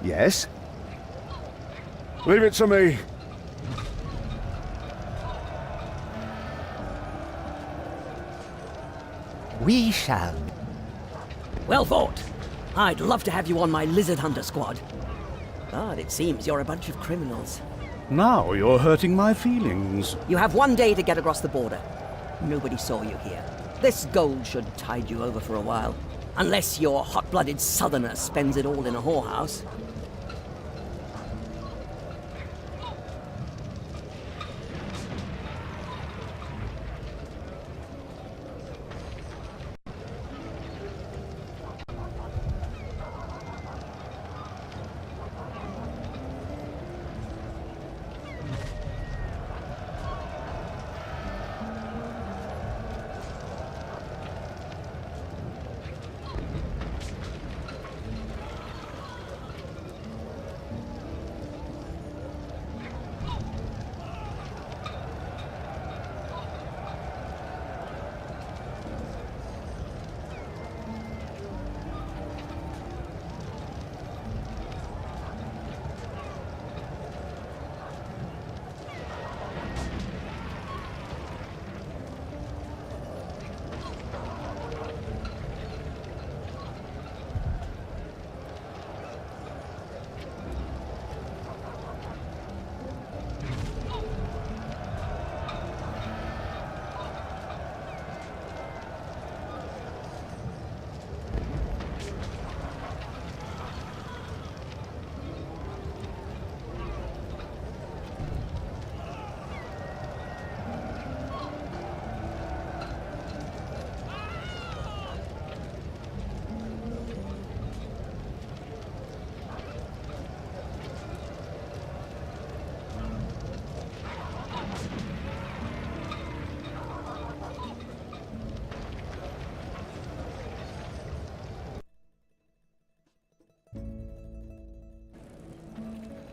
Yes? Leave it to me. We shall. Well fought. I'd love to have you on my lizard hunter squad. But it seems you're a bunch of criminals. Now you're hurting my feelings. You have 1 day to get across the border. Nobody saw you here. This gold should tide you over for a while. Unless your hot-blooded southerner spends it all in a whorehouse.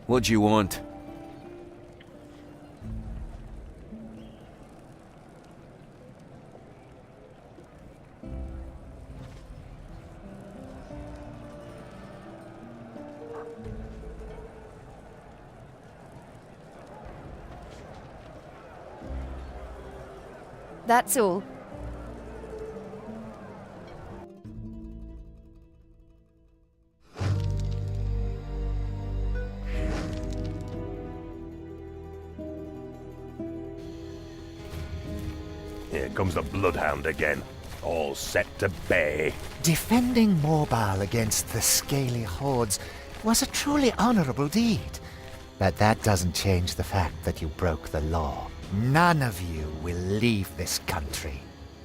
What do you want? That's all. Here comes the Bloodhound again, all set to bay. Defending Morbal against the scaly hordes was a truly honorable deed. But that doesn't change the fact that you broke the law. None of you will leave this country.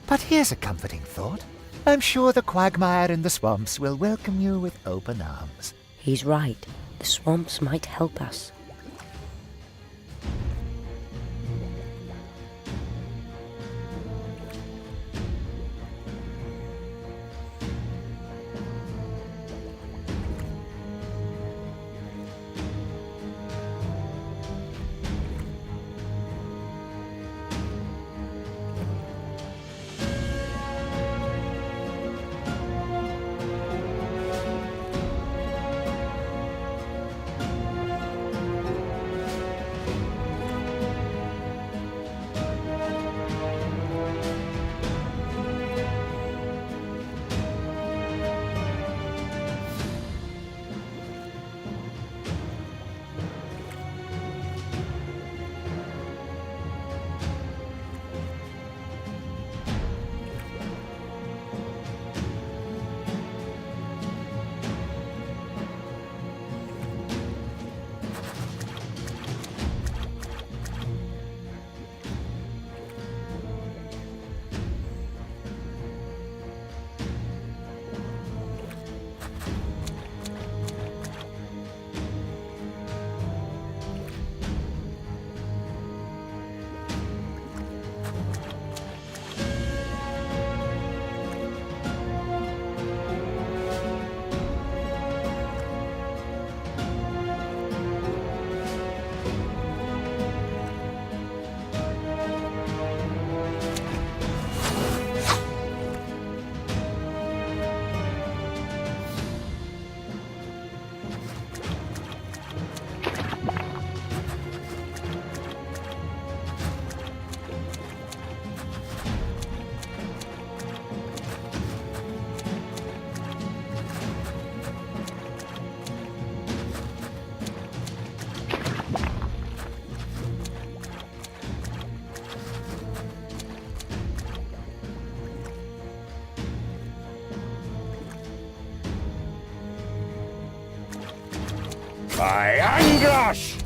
But here's a comforting thought. I'm sure the quagmire in the swamps will welcome you with open arms. He's right. The swamps might help us. By Angrash!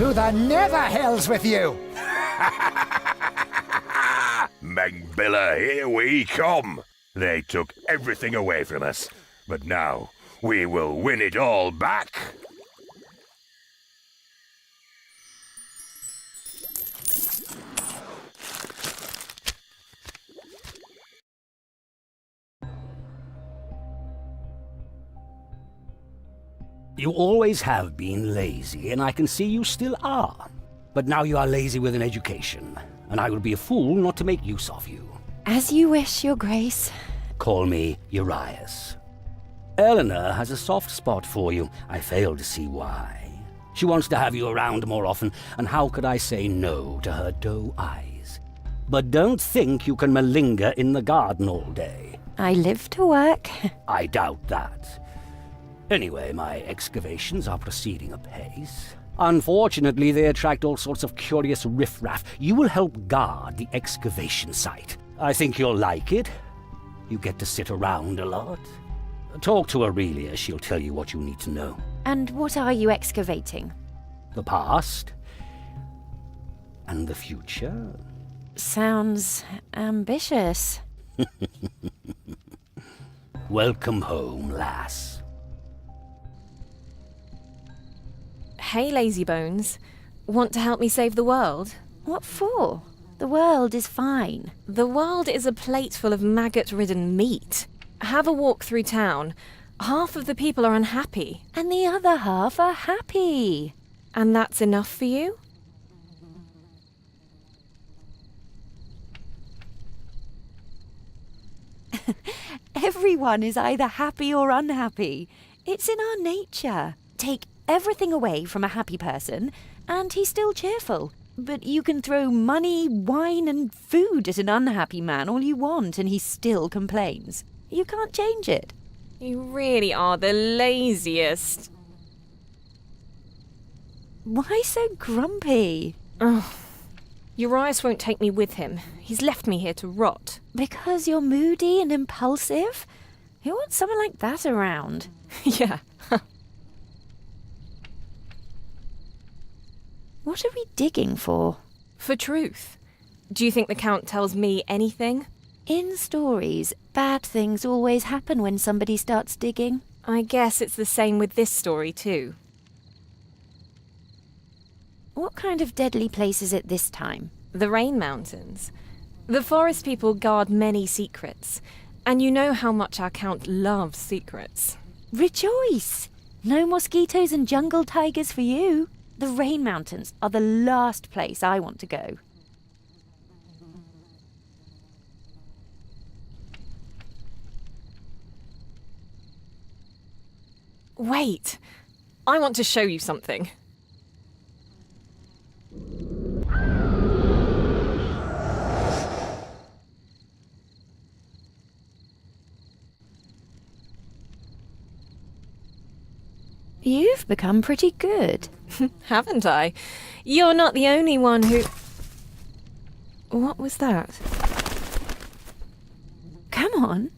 To the nether hells with you! Mengbilla, here we come. They took everything away from us, but now we will win it all back. You always have been lazy, and I can see you still are. But now you are lazy with an education, and I would be a fool not to make use of you. As you wish, Your Grace. Call me Urias. Eleanor has a soft spot for you. I fail to see why. She wants to have you around more often, and how could I say no to her doe eyes? But don't think you can malinger in the garden all day. I live to work. I doubt that. Anyway, my excavations are proceeding apace. Unfortunately, they attract all sorts of curious riffraff. You will help guard the excavation site. I think you'll like it. You get to sit around a lot. Talk to Aurelia, she'll tell you what you need to know. And what are you excavating? The past. And the future. Sounds ambitious. Welcome home, lass. Hey, Lazybones. Want to help me save the world? What for? The world is fine. The world is a plate full of maggot-ridden meat. Have a walk through town. Half of the people are unhappy. And the other half are happy. And that's enough for you? Everyone is either happy or unhappy. It's in our nature. Take everything away from a happy person, and he's still cheerful. But you can throw money, wine, and food at an unhappy man all you want, and he still complains. You can't change it. You really are the laziest. Why so grumpy? Oh, Urias won't take me with him. He's left me here to rot. Because you're moody and impulsive? Who wants someone like that around? Yeah. What are we digging for? For truth. Do you think the Count tells me anything? In stories, bad things always happen when somebody starts digging. I guess it's the same with this story too. What kind of deadly place is it this time? The Rain Mountains. The forest people guard many secrets, and you know how much our Count loves secrets. Rejoice! No mosquitoes and jungle tigers for you. The Rain Mountains are the last place I want to go. Wait! I want to show you something. You've become pretty good. Haven't I? You're not the only one who... What was that? Come on.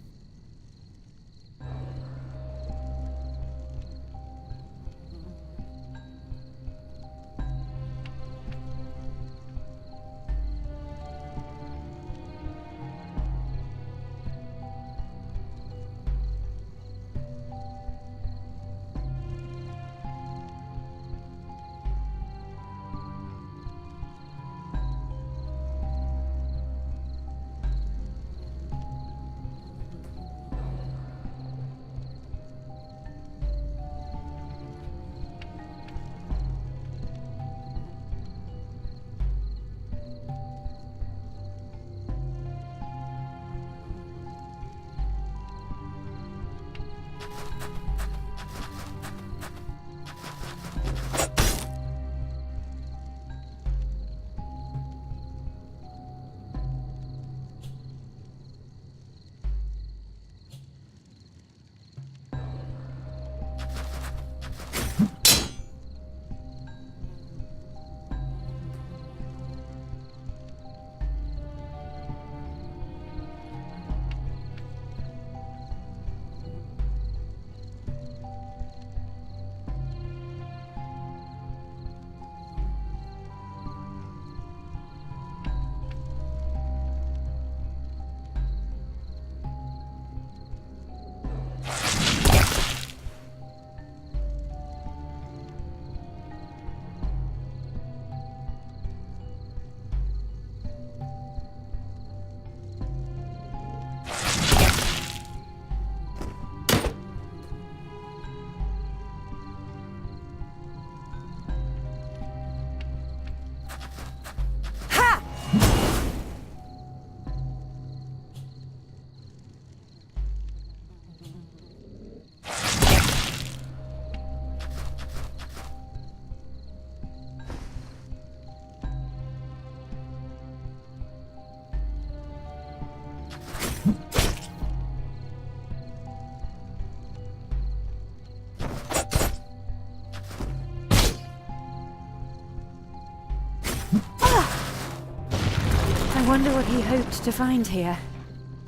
I wonder what he hoped to find here.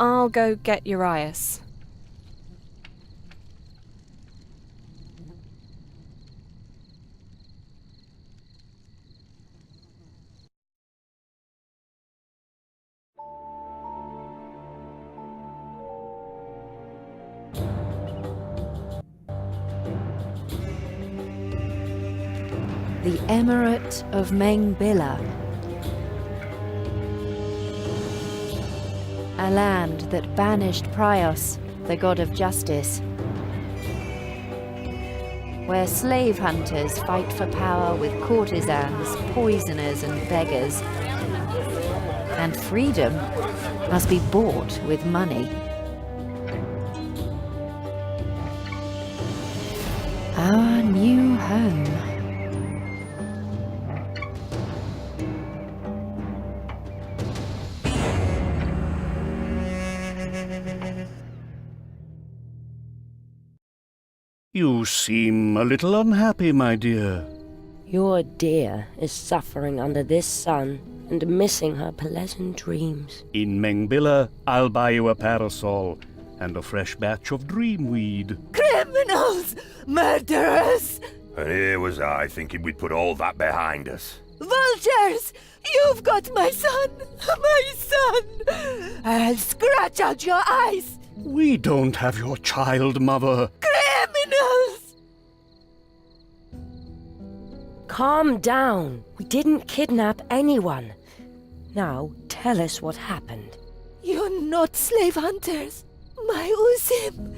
I'll go get Urias. The Emirate of Mengbilla. A land that banished Prios, the god of justice. Where slave hunters fight for power with courtesans, poisoners and beggars. And freedom must be bought with money. Our new home. You seem a little unhappy, my dear. Your dear is suffering under this sun and missing her pleasant dreams. In Mengbilla, I'll buy you a parasol and a fresh batch of dreamweed. Criminals! Murderers! And here was I thinking we'd put all that behind us. Vultures! You've got my son! My son! I'll scratch out your eyes! We don't have your child, Mother. Criminals! Calm down. We didn't kidnap anyone. Now, tell us what happened. You're not slave hunters. My Usim.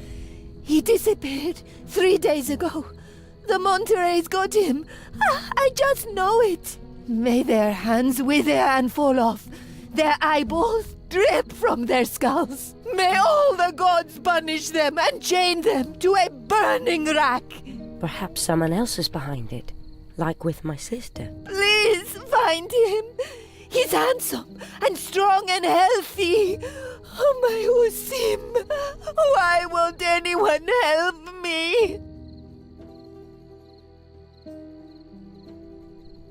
He disappeared 3 days ago. The Monterey's got him. I just know it. May their hands wither and fall off. Their eyeballs drip from their skulls. May all the gods punish them and chain them to a burning rack. Perhaps someone else is behind it, like with my sister. Please find him. He's handsome and strong and healthy. Oh, my Usim. Why won't anyone help me?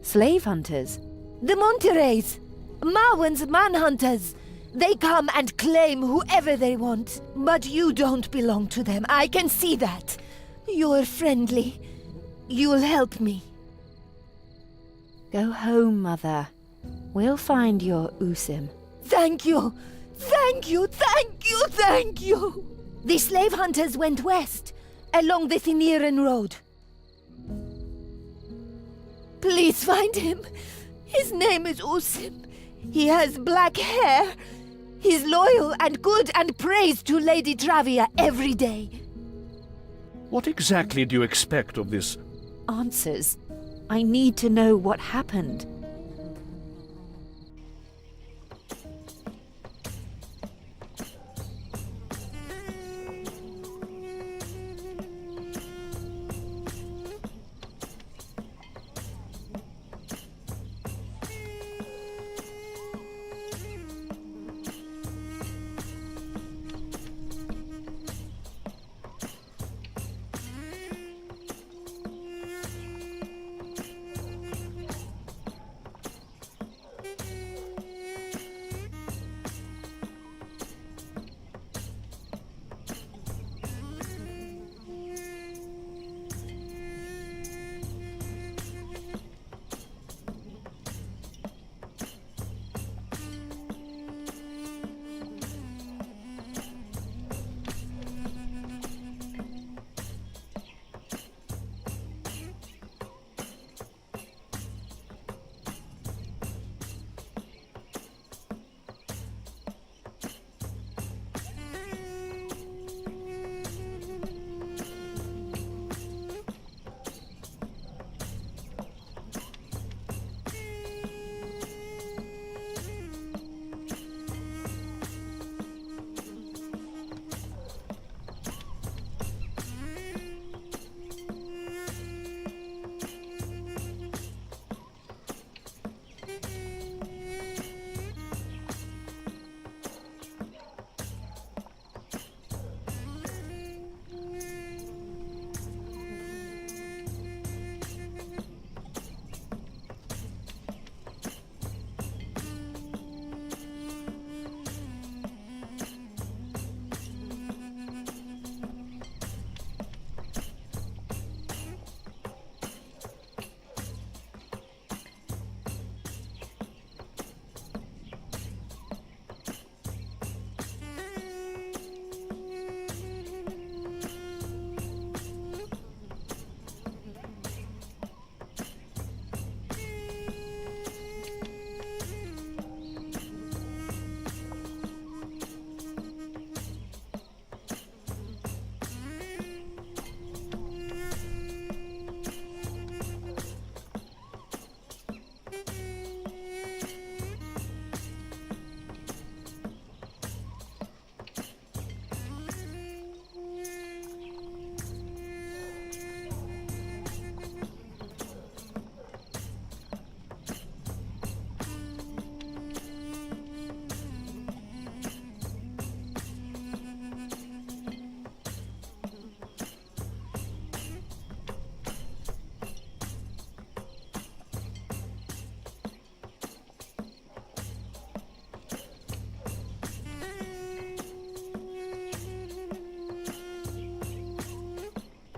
Slave hunters? The Montereys. Marwan's manhunters. They come and claim whoever they want. But you don't belong to them. I can see that. You're friendly. You'll help me. Go home, Mother. We'll find your Usim. Thank you. Thank you, thank you, thank you. The slave hunters went west, along the Thiniran road. Please find him. His name is Usim. He has black hair. He's loyal and good and prays to Lady Travia every day. What exactly do you expect of this? Answers. I need to know what happened.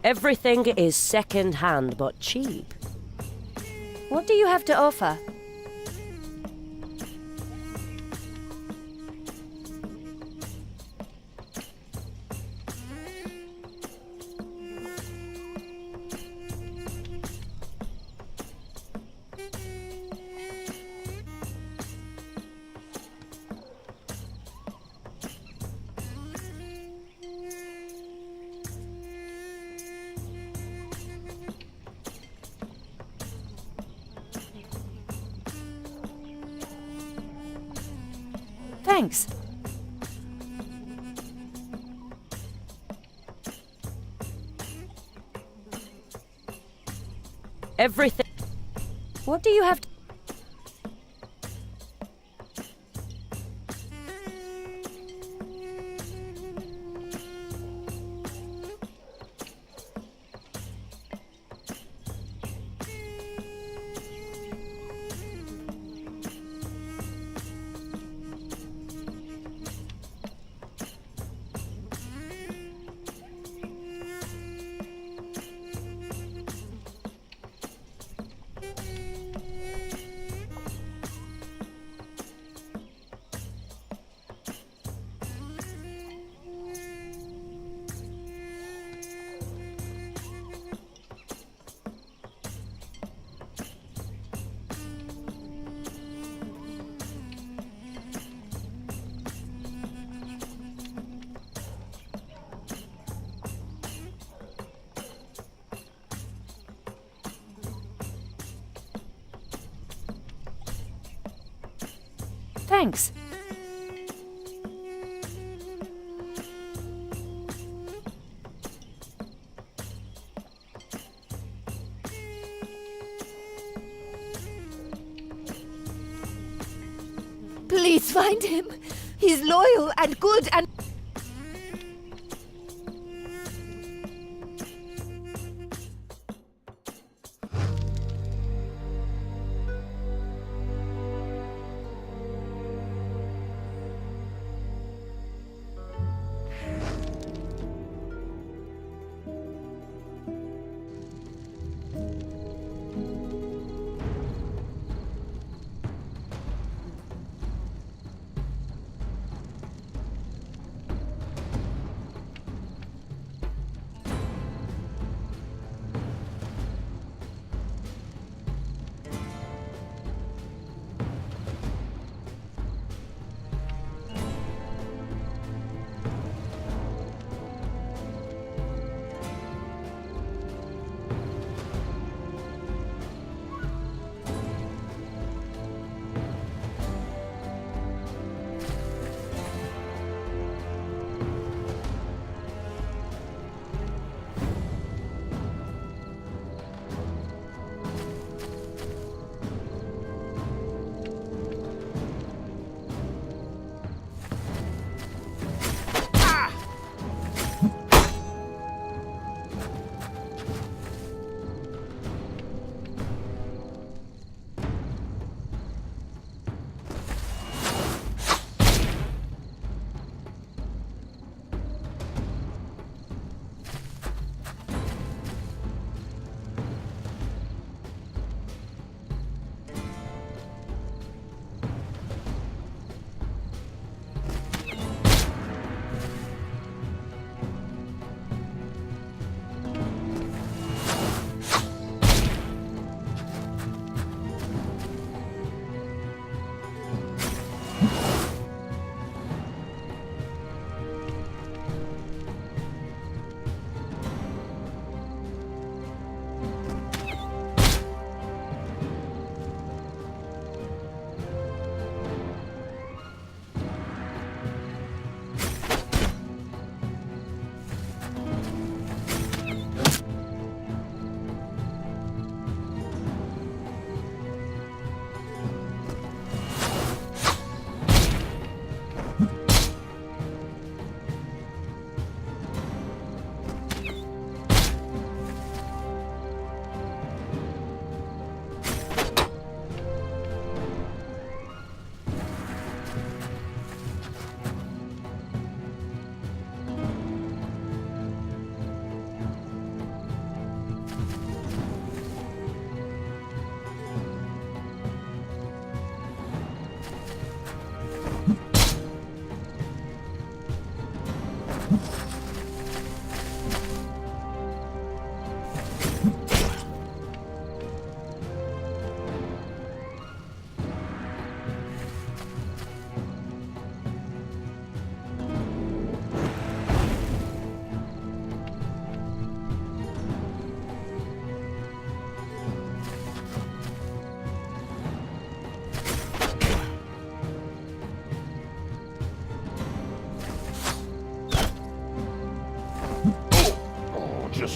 Everything is second-hand but cheap. What do you have to offer? Thanks. Everything. What do you have to... Thanks. Please find him. He's loyal and good and...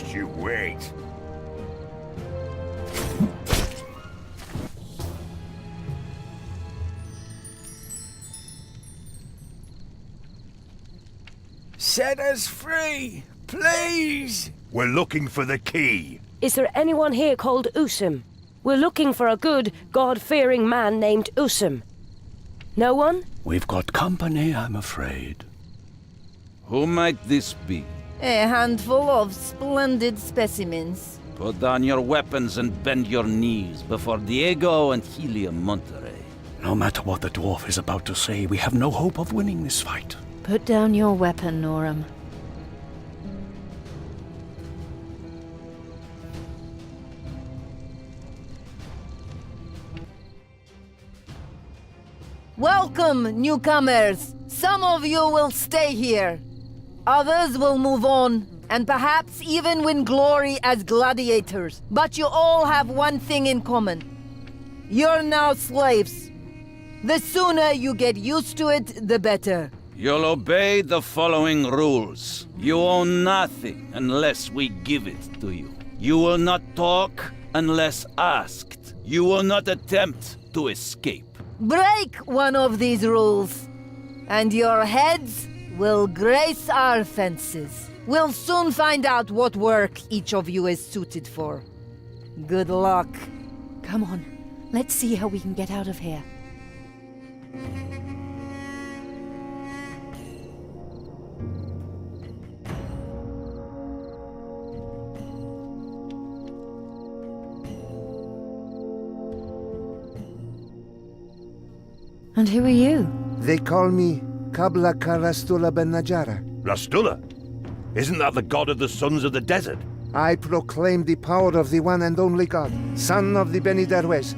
Just you wait. Set us free, please! We're looking for the key. Is there anyone here called Usim? We're looking for a good, God-fearing man named Usim. No one? We've got company, I'm afraid. Who might this be? A handful of splendid specimens. Put down your weapons and bend your knees before Diego and Helium Monterey. No matter what the dwarf is about to say, we have no hope of winning this fight. Put down your weapon, Noram. Welcome, newcomers. Some of you will stay here. Others will move on, and perhaps even win glory as gladiators. But you all have one thing in common. You're now slaves. The sooner you get used to it, the better. You'll obey the following rules. You own nothing unless we give it to you. You will not talk unless asked. You will not attempt to escape. Break one of these rules, and your heads will grace our fences. We'll soon find out what work each of you is suited for. Good luck. Come on, let's see how we can get out of here. And who are you? They call me Kabla Karastula Ben Najara. Rastula? Isn't that the god of the sons of the desert? I proclaim the power of the one and only God, son of the Beni Derwesh,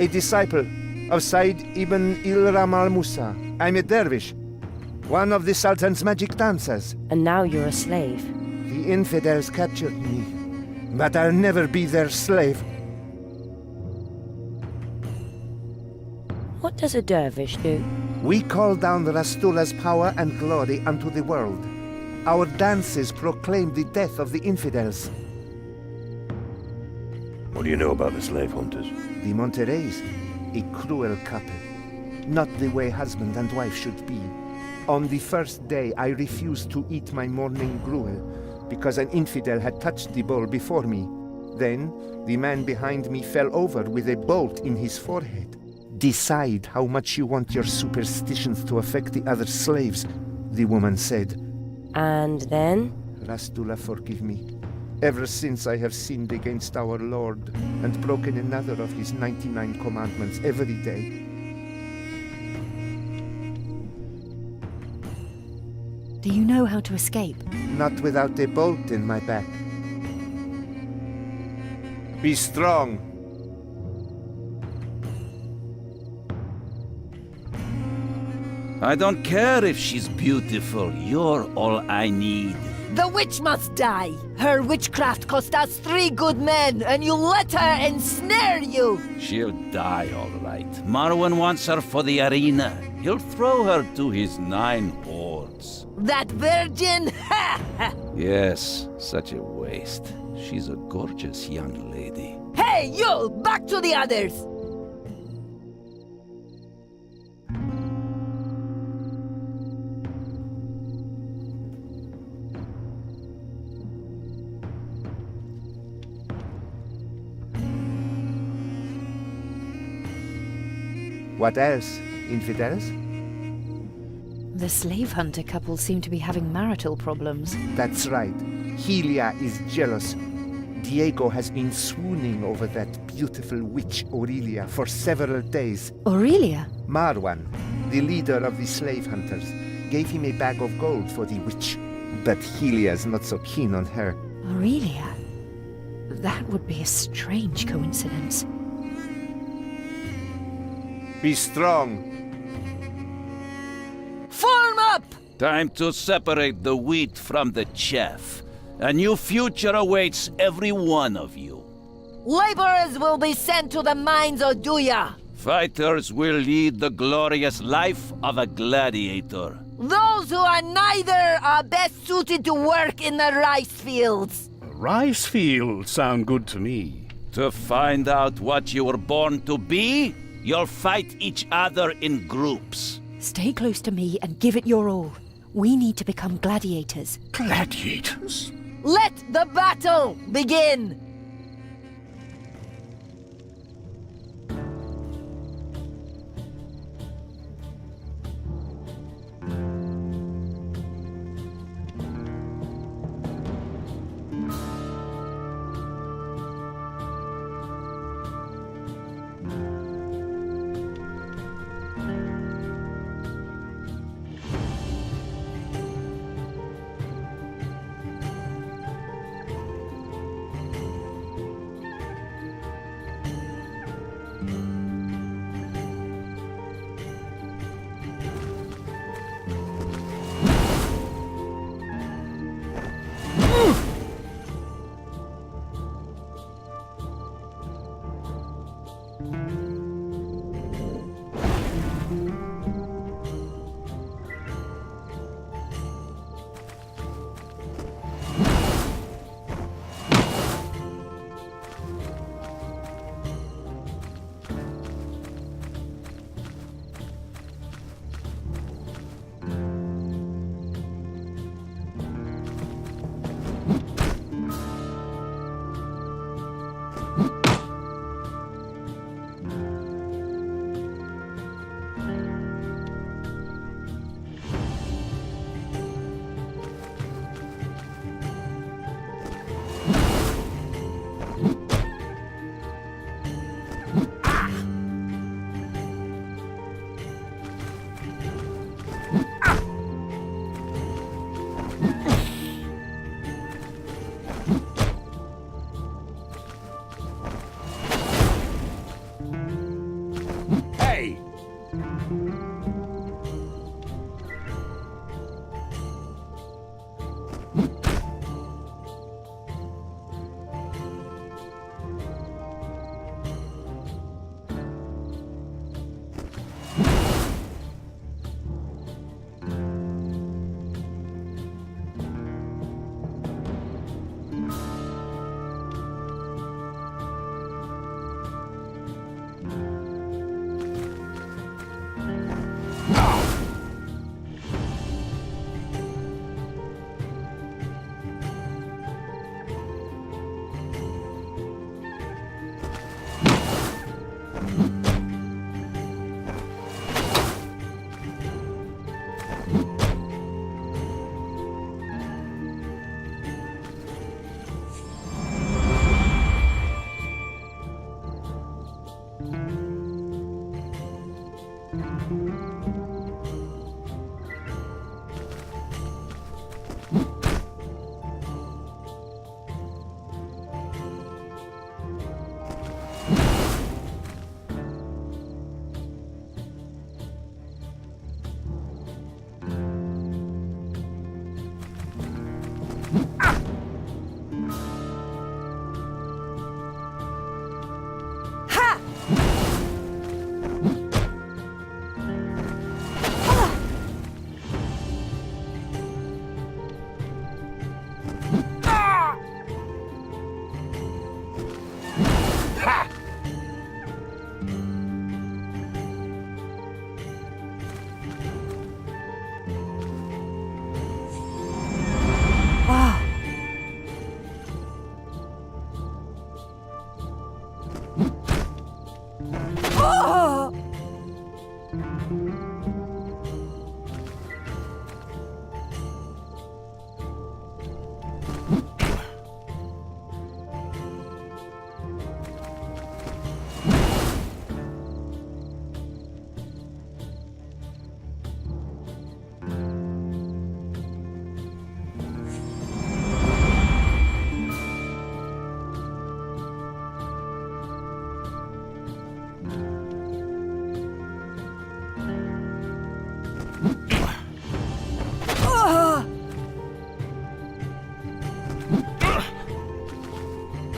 a disciple of Said ibn Ilram al-Musa. I'm a dervish, one of the Sultan's magic dancers. And now you're a slave. The infidels captured me, but I'll never be their slave. What does a dervish do? We call down Rastula's power and glory unto the world. Our dances proclaim the death of the infidels. What do you know about the slave hunters? The Montereys, a cruel couple. Not the way husband and wife should be. On the first day, I refused to eat my morning gruel because an infidel had touched the bowl before me. Then, the man behind me fell over with a bolt in his forehead. Decide how much you want your superstitions to affect the other slaves, the woman said. And then? Rastula, forgive me. Ever since I have sinned against our Lord and broken another of his 99 commandments every day. Do you know how to escape? Not without a bolt in my back. Be strong. I don't care if she's beautiful. You're all I need. The witch must die. Her witchcraft cost us 3 good men, and you let her ensnare you. She'll die, all right. Marwan wants her for the arena. He'll throw her to his 9 hordes. That virgin? Ha! Yes, such a waste. She's a gorgeous young lady. Hey, you! Back to the others! What else, infidels? The slave hunter couple seem to be having marital problems. That's right. Helia is jealous. Diego has been swooning over that beautiful witch Aurelia for several days. Aurelia? Marwan, the leader of the slave hunters, gave him a bag of gold for the witch. But Helia's not so keen on her. Aurelia? That would be a strange coincidence. Be strong. Form up! Time to separate the wheat from the chaff. A new future awaits every one of you. Laborers will be sent to the mines of Duya. Fighters will lead the glorious life of a gladiator. Those who are neither are best suited to work in the rice fields. Rice fields sound good to me. To find out what you were born to be, you'll fight each other in groups. Stay close to me and give it your all. We need to become gladiators. Gladiators? Let the battle begin!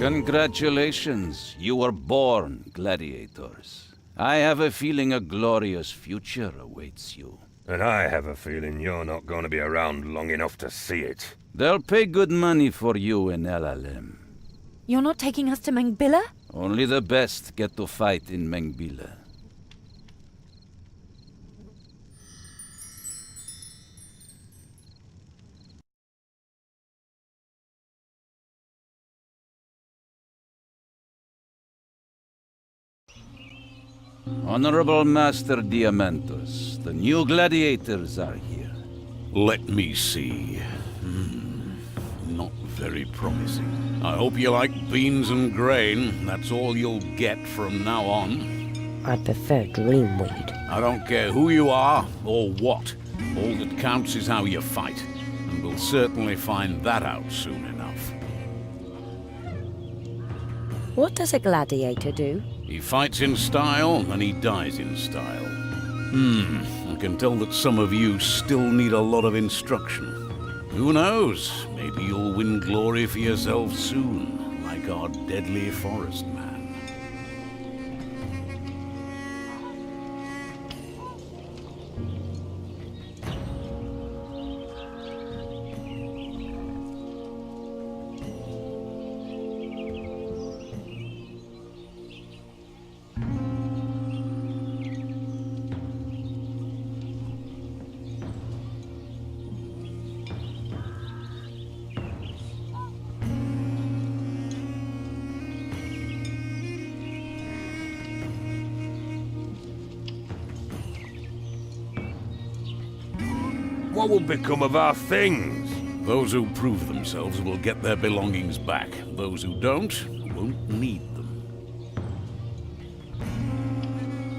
Congratulations, you were born gladiators. I have a feeling a glorious future awaits you. And I have a feeling you're not going to be around long enough to see it. They'll pay good money for you in LLM. You're not taking us to Mengbilla? Only the best get to fight in Mengbilla. Honorable Master Diamantus, the new gladiators are here. Let me see. Not very promising. I hope you like beans and grain. That's all you'll get from now on. I prefer Dreamweed. I don't care who you are or what. All that counts is how you fight. And we'll certainly find that out soon enough. What does a gladiator do? He fights in style, and he dies in style. I can tell that some of you still need a lot of instruction. Who knows? Maybe you'll win glory for yourself soon, like our deadly forest man. What will become of our things? Those who prove themselves will get their belongings back. Those who don't won't need them.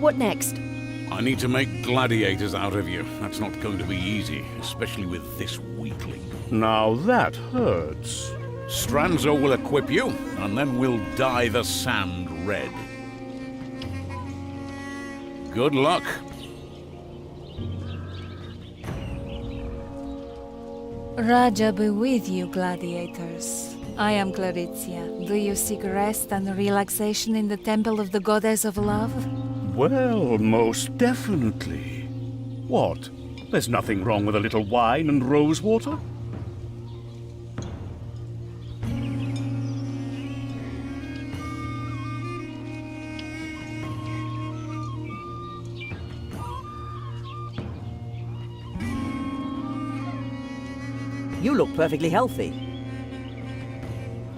What next? I need to make gladiators out of you. That's not going to be easy, especially with this weakling. Now that hurts. Stranzo will equip you, and then we'll dye the sand red. Good luck. Raja be with you, gladiators. I am Claritia. Do you seek rest and relaxation in the temple of the goddess of love? Well, most definitely. What? There's nothing wrong with a little wine and rose water? You look perfectly healthy.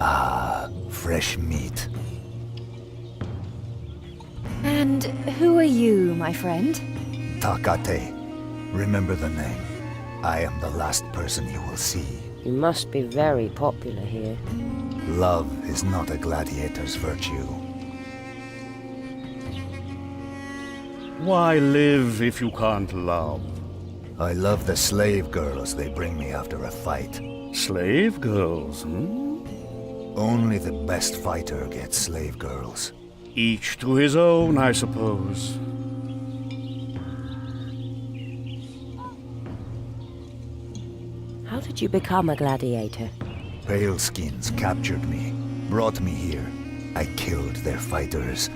Ah, fresh meat. And who are you, my friend? Takate. Remember the name. I am the last person you will see. You must be very popular here. Love is not a gladiator's virtue. Why live if you can't love? I love the slave girls they bring me after a fight. Slave girls, hmm? Only the best fighter gets slave girls. Each to his own, I suppose. How did you become a gladiator? Paleskins captured me, brought me here. I killed their fighters.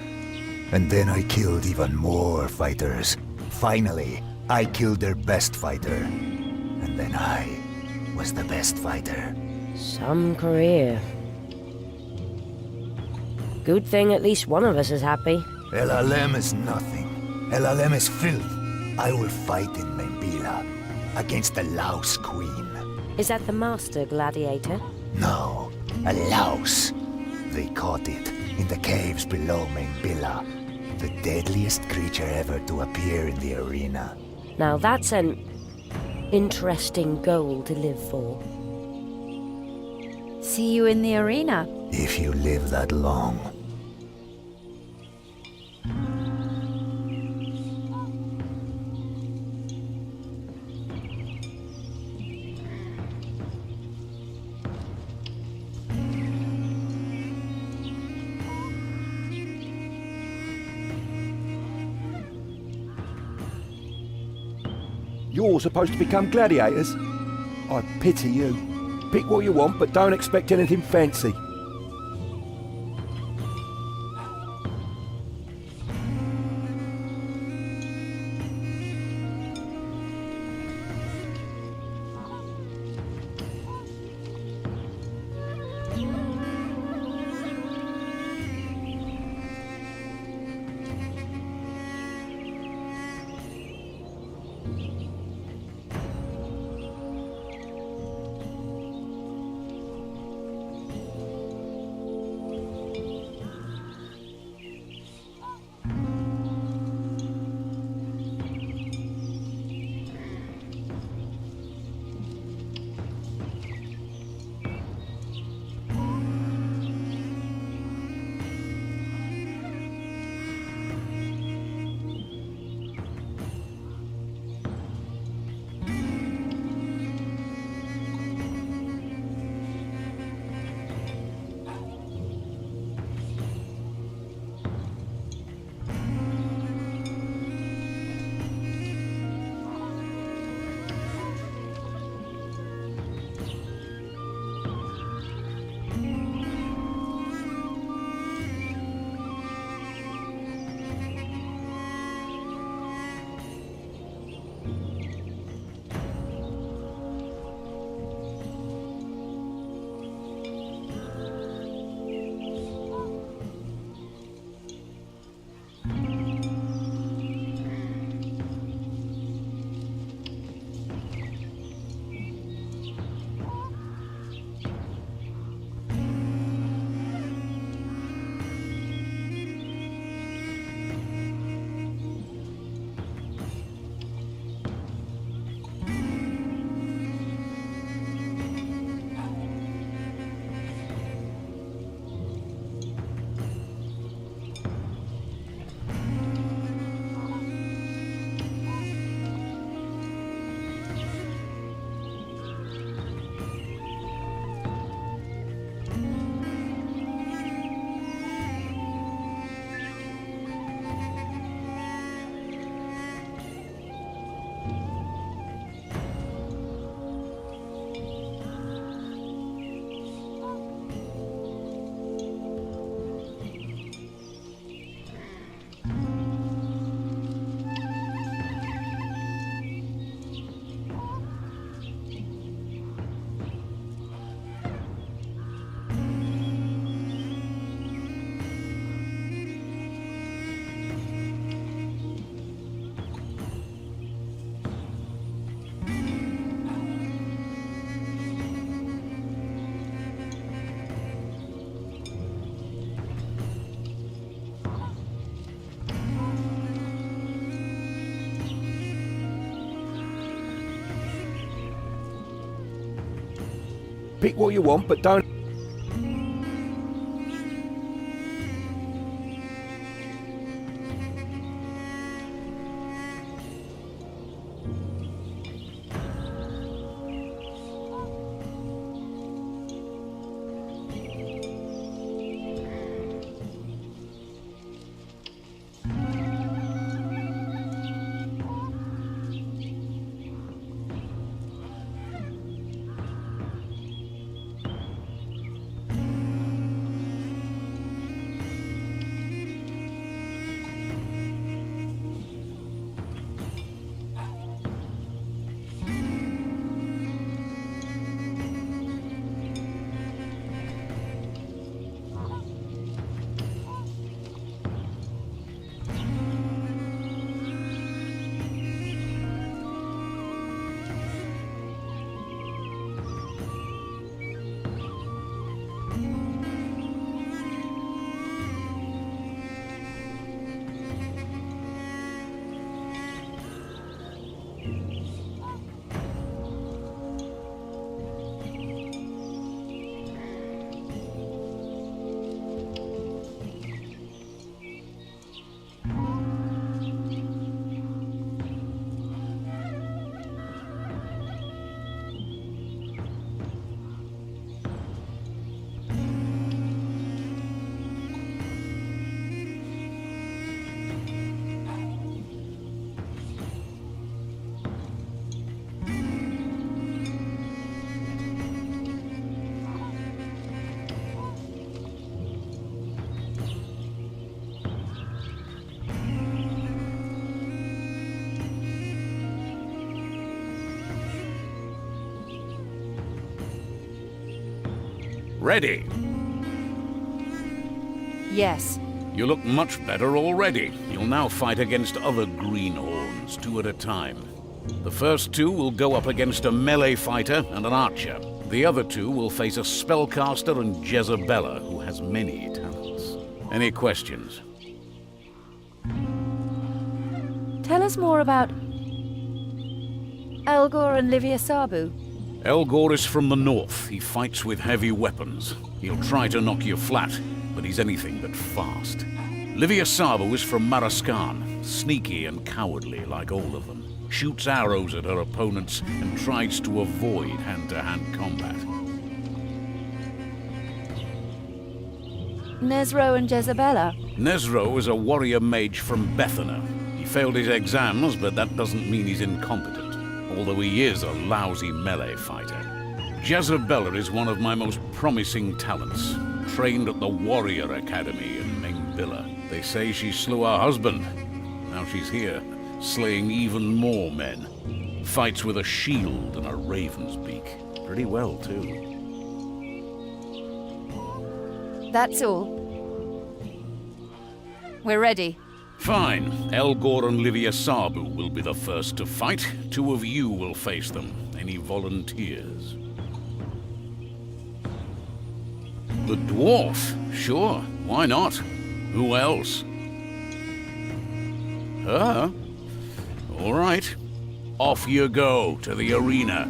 And then I killed even more fighters. Finally, I killed their best fighter. And then I was the best fighter. Some career. Good thing at least one of us is happy. LLM is nothing. LLM is filth. I will fight in Mengbilla against the Louse Queen. Is that the master gladiator? No, a louse. They caught it in the caves below Mengbilla. The deadliest creature ever to appear in the arena. Now that's an interesting goal to live for. See you in the arena. If you live that long. You're supposed to become gladiators? I pity you. Pick what you want, but don't expect anything fancy. Pick what you want, but don't... Ready? Yes. You look much better already. You'll now fight against other greenhorns, 2 at a time. The first two will go up against a melee fighter and an archer. The other two will face a spellcaster and Jezebella, who has many talents. Any questions? Tell us more about Elgor and Livia Sabu. Elgor is from the north. He fights with heavy weapons. He'll try to knock you flat, but he's anything but fast. Livia Sabu is from Maraskan, sneaky and cowardly like all of them. Shoots arrows at her opponents and tries to avoid hand-to-hand combat. Nezro and Jezebella. Nezro is a warrior mage from Bethana. He failed his exams, but that doesn't mean he's incompetent, although he is a lousy melee fighter. Jezebella is one of my most promising talents, trained at the Warrior Academy in Mengbilla. They say she slew her husband. Now she's here, slaying even more men. Fights with a shield and a raven's beak. Pretty well, too. That's all. We're ready. Fine. Elgor and Livia Sabu will be the first to fight. Two of you will face them. Any volunteers? The dwarf? Sure, why not? Who else? Her? All right. Off you go to the arena.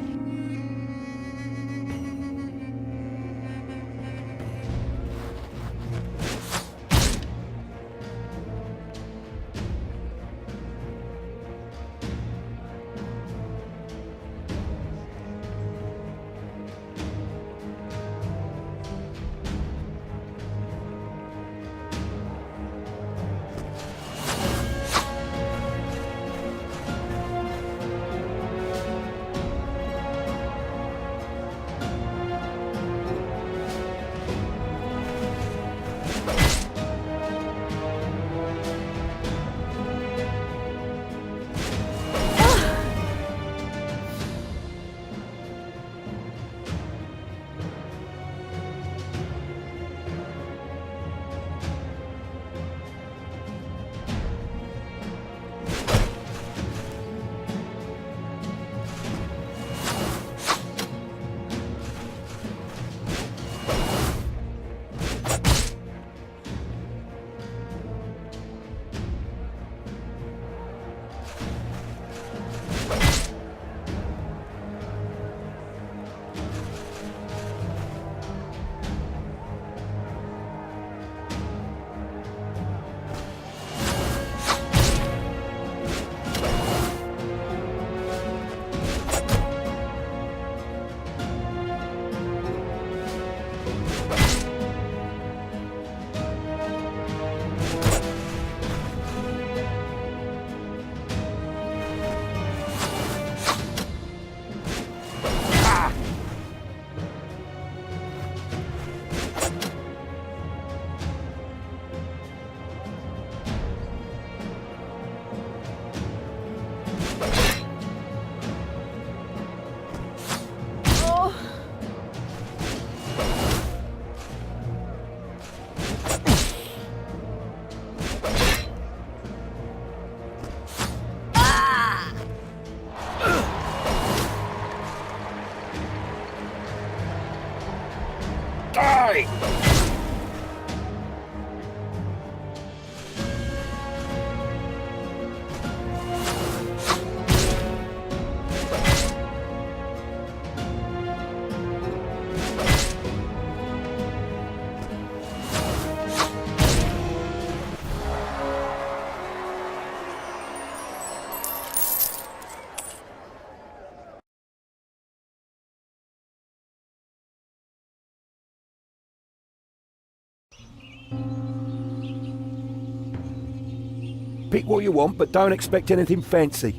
Pick what you want, but don't expect anything fancy.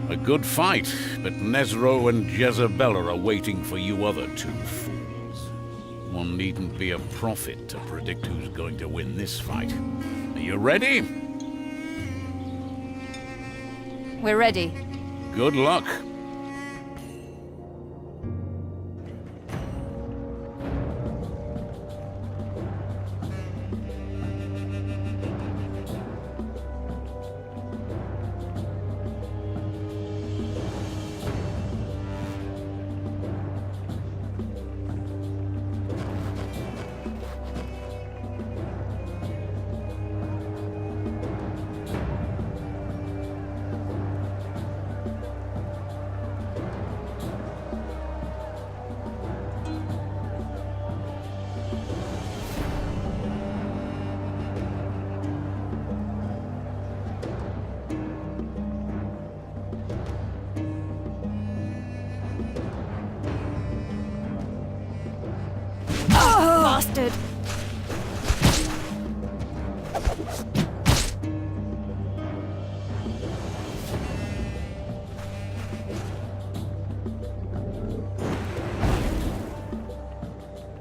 A good fight, but Nezro and Jezebella are waiting for you other two fools. One needn't be a prophet to predict who's going to win this fight. Are you ready? We're ready. Good luck. Bastard!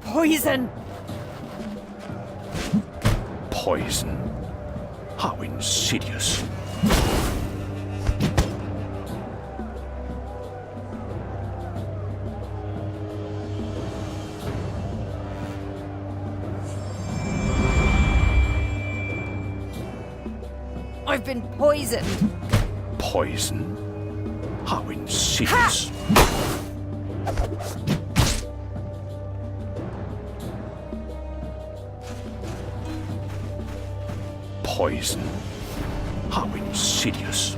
Poison! Poison? How insidious. I've been poisoned! Poison? How insidious. Poison? How insidious.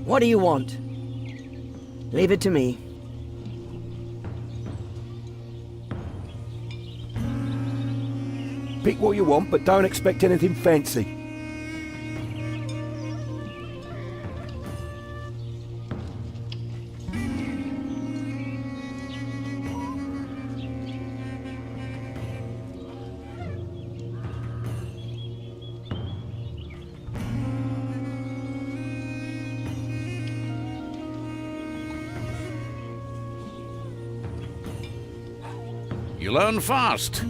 What do you want? Leave it to me. Pick what you want, but don't expect anything fancy. You learn fast.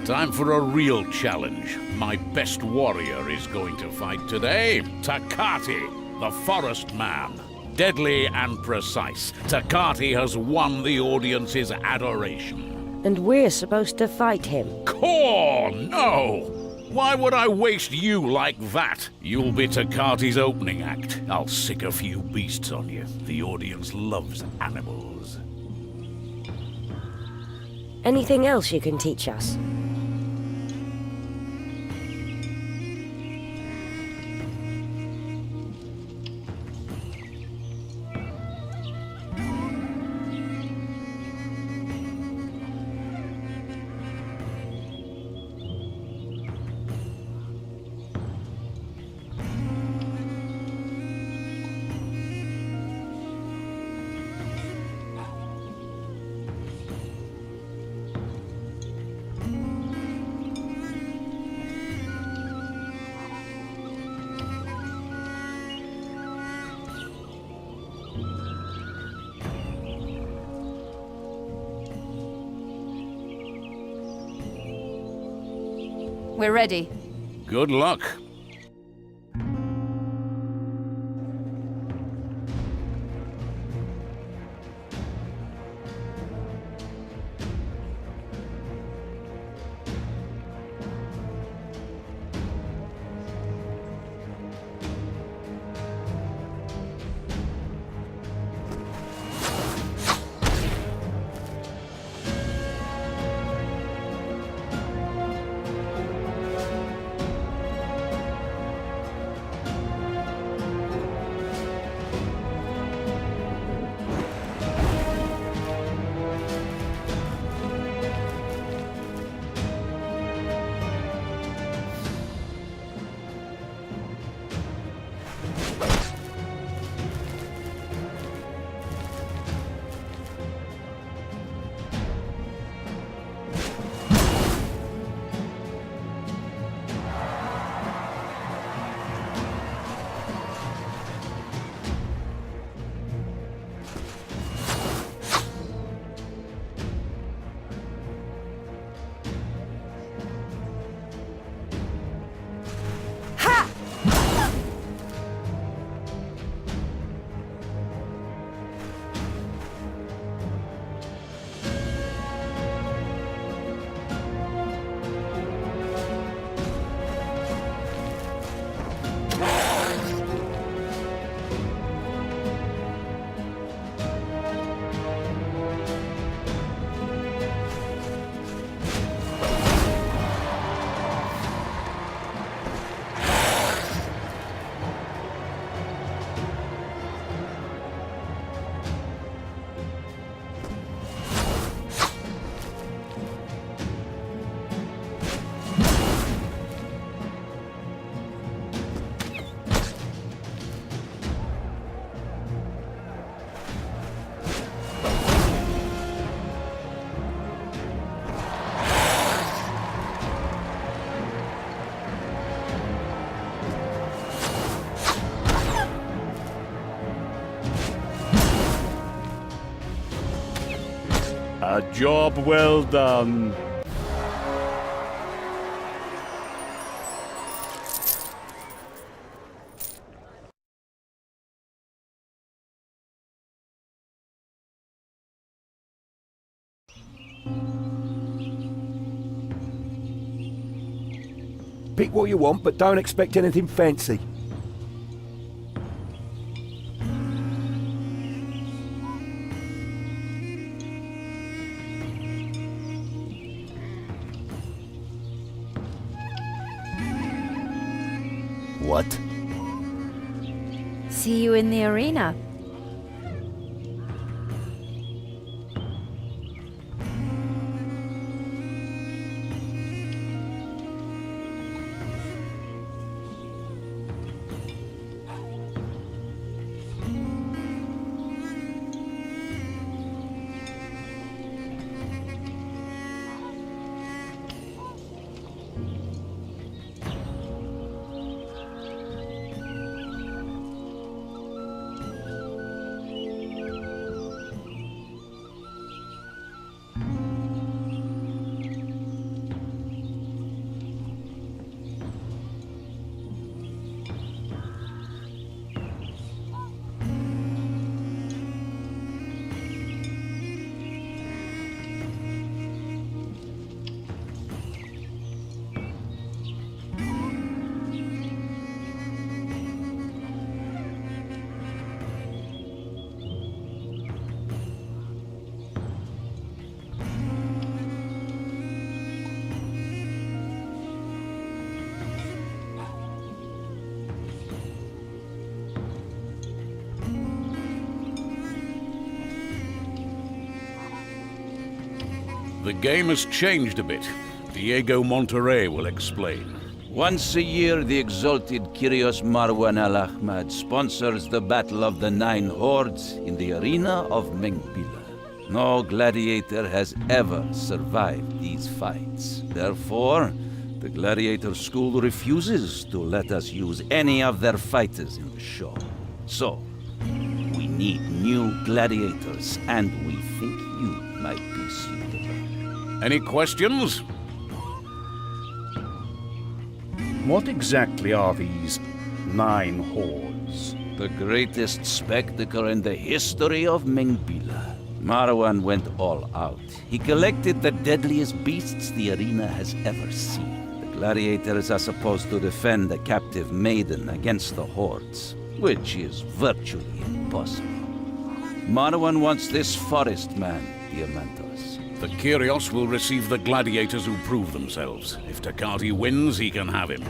Time for a real challenge. My best warrior is going to fight today. Takati, the Forest Man. Deadly and precise. Takati has won the audience's adoration. And we're supposed to fight him. Core, no! Why would I waste you like that? You'll be Takati's opening act. I'll sick a few beasts on you. The audience loves animals. Anything else you can teach us? We're ready. Good luck. A job well done. Pick what you want, but don't expect anything fancy. What? See you in the arena. The game has changed a bit. Diego Monterrey will explain. Once a year, the exalted Kyrios Marwan al-Ahmad sponsors the Battle of the Nine Hordes in the arena of Mengbila. No gladiator has ever survived these fights. Therefore, the gladiator school refuses to let us use any of their fighters in the show. So, we need new gladiators, and we think you might be suitable. Any questions? What exactly are these 9 hordes? The greatest spectacle in the history of Mengbila. Marwan went all out. He collected the deadliest beasts the arena has ever seen. The gladiators are supposed to defend the captive maiden against the hordes, which is virtually impossible. Marwan wants this forest man, Diamantos. The Kyrios will receive the gladiators who prove themselves. If Takati wins, he can have him.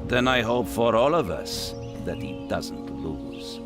Then I hope for all of us that he doesn't lose.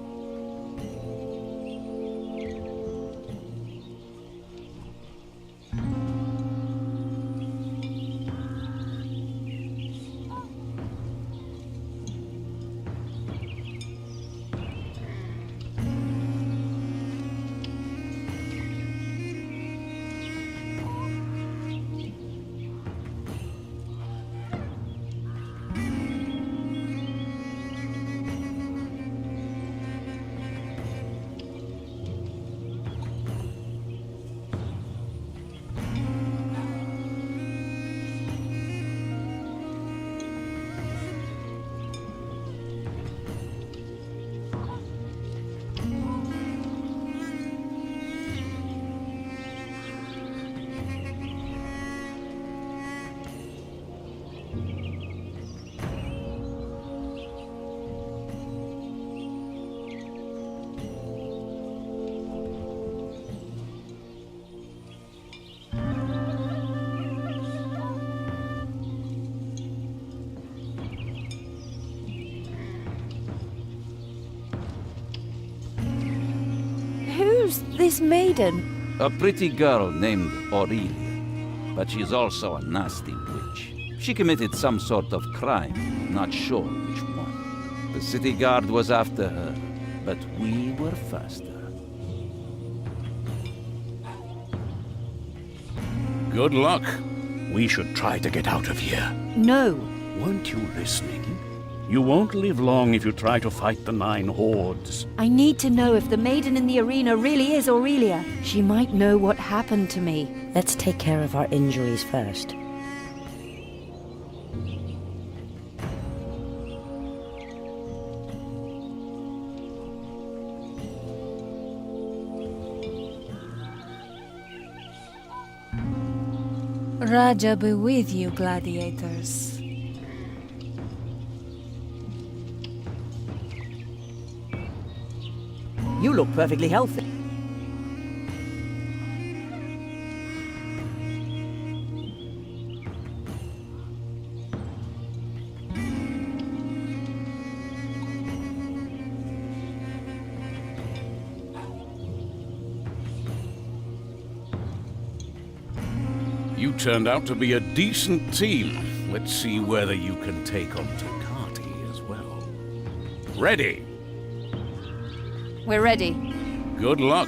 Who's this maiden? A pretty girl named Aurelia, but she's also a nasty witch. She committed some sort of crime, not sure which one. The city guard was after her, but we were faster. Good luck. We should try to get out of here. No. Weren't you listening? You won't live long if you try to fight the 9 hordes. I need to know if the maiden in the arena really is Aurelia. She might know what happened to me. Let's take care of our injuries first. Raja be with you, gladiators. You look perfectly healthy. You turned out to be a decent team. Let's see whether you can take on Takati as well. Ready? We're ready. Good luck.